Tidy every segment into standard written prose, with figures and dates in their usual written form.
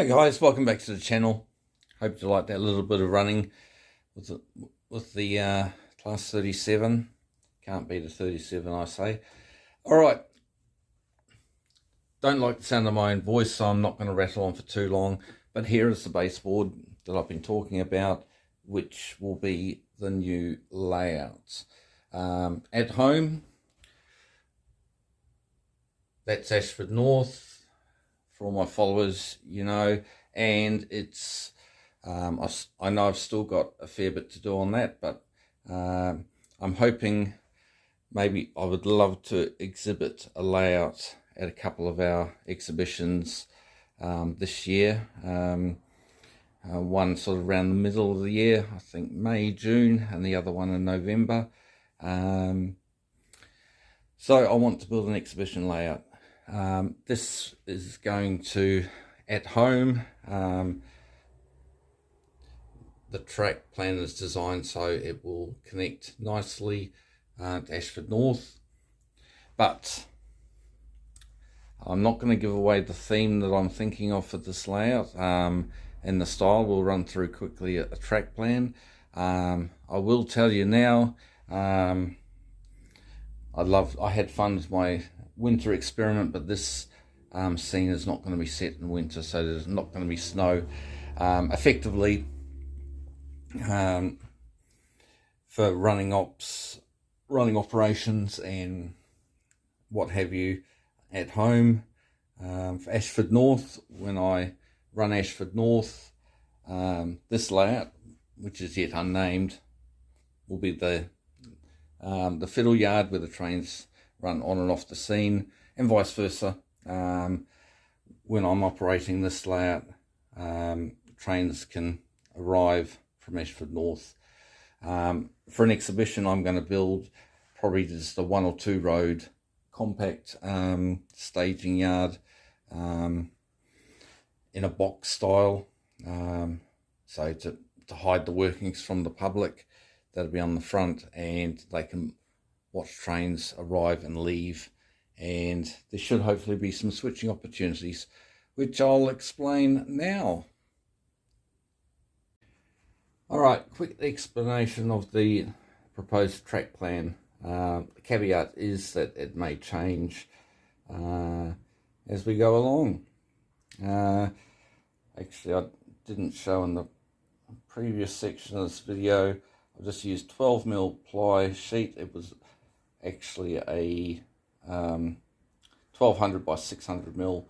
Hi guys, welcome back to the channel. Hope you like that little bit of running with the Class 37. Can't beat a 37, I say. Alright, don't like the sound of my own voice, so I'm not going to rattle on for too long. But here is the baseboard that I've been talking about, which will be the new layout. At home, that's Ashford North. For all my followers, you know, and it's I know I've still got a fair bit to do on that, but I'm hoping maybe I would love to exhibit a layout at a couple of our exhibitions this year. One sort of around the middle of the year, I think May, June, and the other one in November. So I want to build an exhibition layout. This is going to, at home, the track plan is designed so it will connect nicely to Ashford North, but I'm not going to give away the theme that I'm thinking of for this layout, and the style. We'll run through quickly a track plan. I will tell you now, I had fun with my winter experiment, but this scene is not going to be set in winter, so there's not going to be snow. Effectively, for running operations and what have you at home, for Ashford North, when I run Ashford North, this layout, which is yet unnamed, will be the fiddle yard where the trains run on and off the scene, and vice versa. When I'm operating this layout, trains can arrive from Ashford North. For an exhibition, I'm going to build probably just a 1 or 2 road compact staging yard in a box style, so to hide the workings from the public. That'll be on the front, and they can watch trains arrive and leave, and there should hopefully be some switching opportunities, which I'll explain now. Alright, quick explanation of the proposed track plan. The caveat is that it may change as we go along. Actually, I didn't show in the previous section of this video, I just used 12mm ply sheet. It was actually a 1200 by 600mm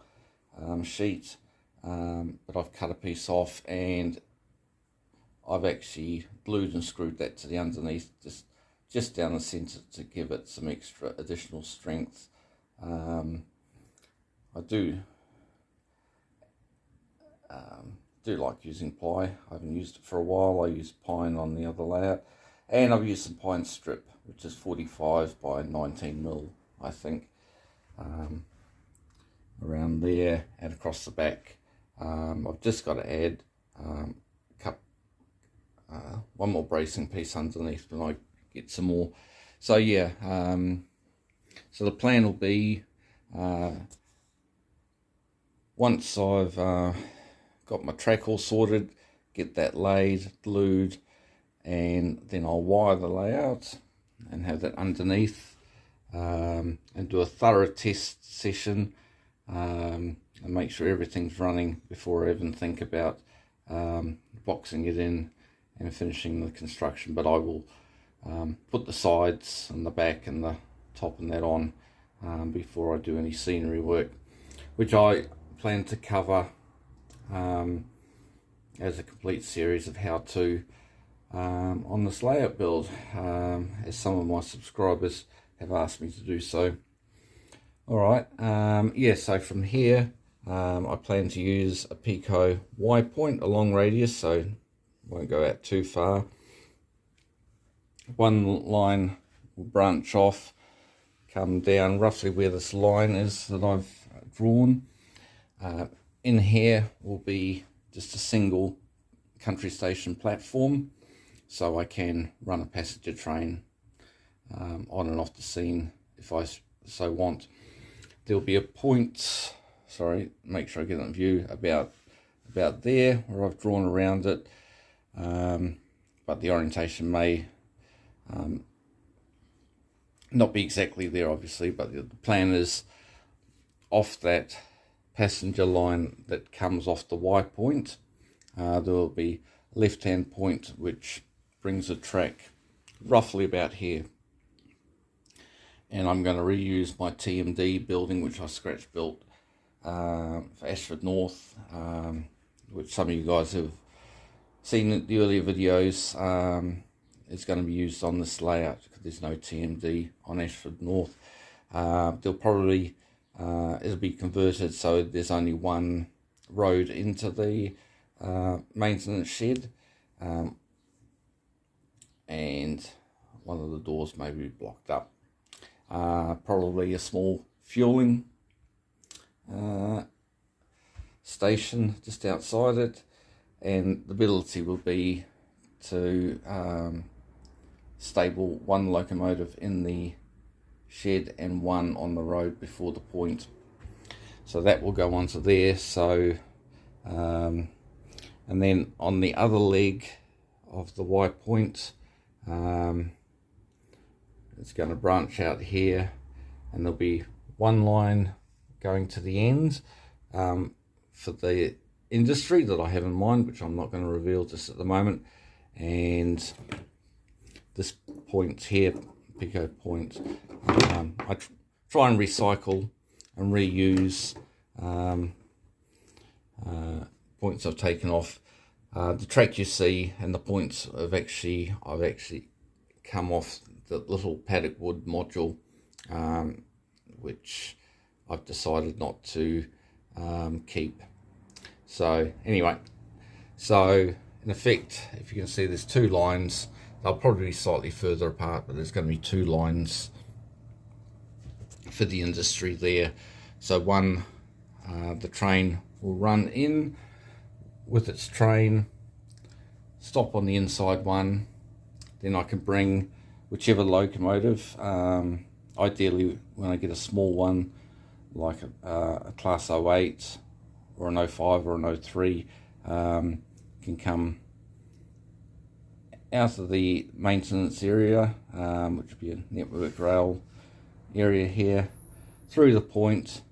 sheet, but I've cut a piece off and I've actually glued and screwed that to the underneath, just down the center, to give it some extra additional strength. I do like using ply. I haven't used it for a while. I used pine on the other layout, and I've used some pine strip, which is 45 by 19mm, I think, around there and across the back. I've just got to add one more bracing piece underneath when I get some more. So yeah, so the plan will be, once I've got my track all sorted, get that laid, glued, and then I'll wire the layout and have that underneath, and do a thorough test session, and make sure everything's running before I even think about boxing it in and finishing the construction. But I will put the sides and the back and the top and that on before I do any scenery work, which I plan to cover as a complete series of how-to on this layout build, as some of my subscribers have asked me to do so. Alright, yeah, so from here I plan to use a Pico Y point, a long radius, so won't go out too far. One line will branch off, come down roughly where this line is that I've drawn. In here will be just a single country station platform, so I can run a passenger train on and off the scene if I so want. There'll be a point, sorry, make sure I get in view, about about there where I've drawn around it, but the orientation may not be exactly there, obviously, but the plan is off that passenger line that comes off the Y point. There will be a left-hand point which brings the track roughly about here. And I'm going to reuse my TMD building, which I scratch built for Ashford North, which some of you guys have seen in the earlier videos. Is going to be used on this layout because there's no TMD on Ashford North. They'll probably it'll be converted so there's only one road into the maintenance shed, and one of the doors may be blocked up. Probably a small fueling station just outside it, and the ability will be to stable one locomotive in the shed and one on the road before the point. So that will go onto there. So and then on the other leg of the Y point, it's going to branch out here, and there'll be one line going to the end for the industry that I have in mind, which I'm not going to reveal just at the moment. And this point here, Pico point, I try and recycle and reuse points I've taken off. The track you see and the points I've actually come off the little paddock wood module, which I've decided not to keep. So anyway, so in effect, if you can see, there's two lines. They'll probably be slightly further apart, but there's going to be two lines for the industry there. So one, the train will run in with its train, stop on the inside one, then I can bring whichever locomotive, ideally when I get a small one like a Class 08 or an 05 or an 03, can come out of the maintenance area, which would be a Network Rail area here, through the point,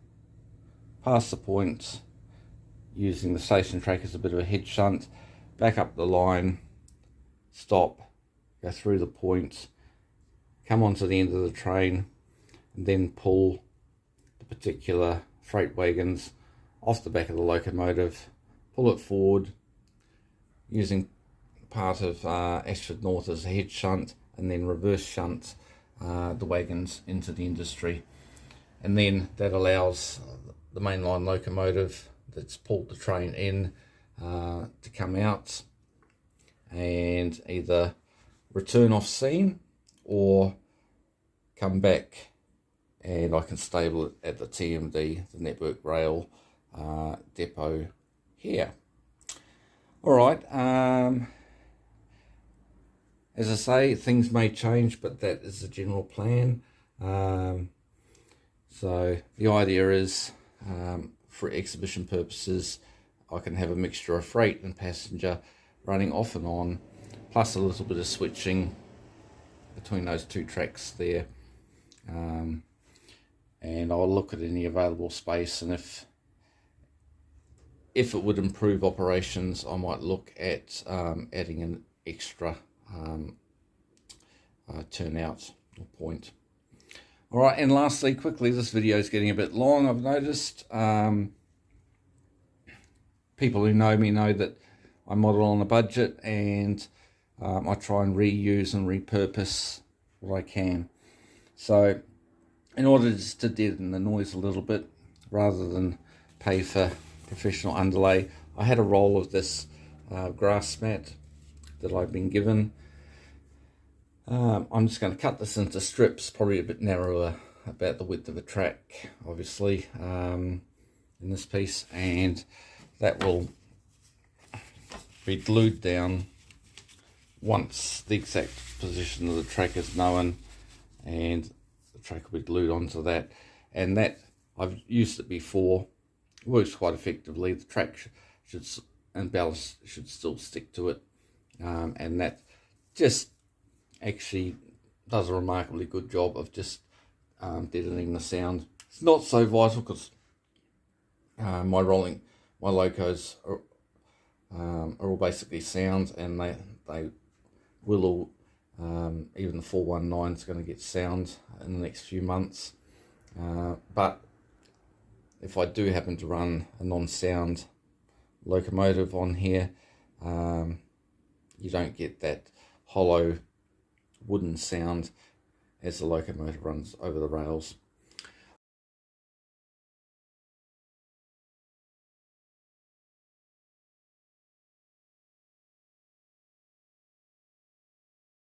past the point, using the station track as a bit of a head shunt, back up the line, stop, go through the point, come onto the end of the train, and then pull the particular freight wagons off the back of the locomotive, pull it forward using part of Ashford North as a head shunt, and then reverse shunt the wagons into the industry. And then that allows the mainline locomotive that's pulled the train in to come out and either return off scene or come back, and I can stable it at the TMD, the Network Rail depot here. Alright, as I say, things may change, but that is the general plan. So the idea is, for exhibition purposes, I can have a mixture of freight and passenger running off and on, plus a little bit of switching between those two tracks there. And I'll look at any available space, and if it would improve operations, I might look at adding an extra turnout or point. All right, and lastly, quickly, this video is getting a bit long, I've noticed. People who know me know that I model on a budget, and I try and reuse and repurpose what I can. So in order just to deaden the noise a little bit, rather than pay for professional underlay, I had a roll of this grass mat that I've been given. I'm just going to cut this into strips, probably a bit narrower, about the width of a track, obviously, in this piece, and that will be glued down once the exact position of the track is known, and the track will be glued onto that. And that, I've used it before, it works quite effectively. The track should and ballast should still stick to it, and that just actually does a remarkably good job of just deadening the sound. It's not so vital because my locos are all basically sound, and they will all, even the 419 is going to get sound in the next few months. But if I do happen to run a non-sound locomotive on here, you don't get that hollow wooden sound as the locomotive runs over the rails.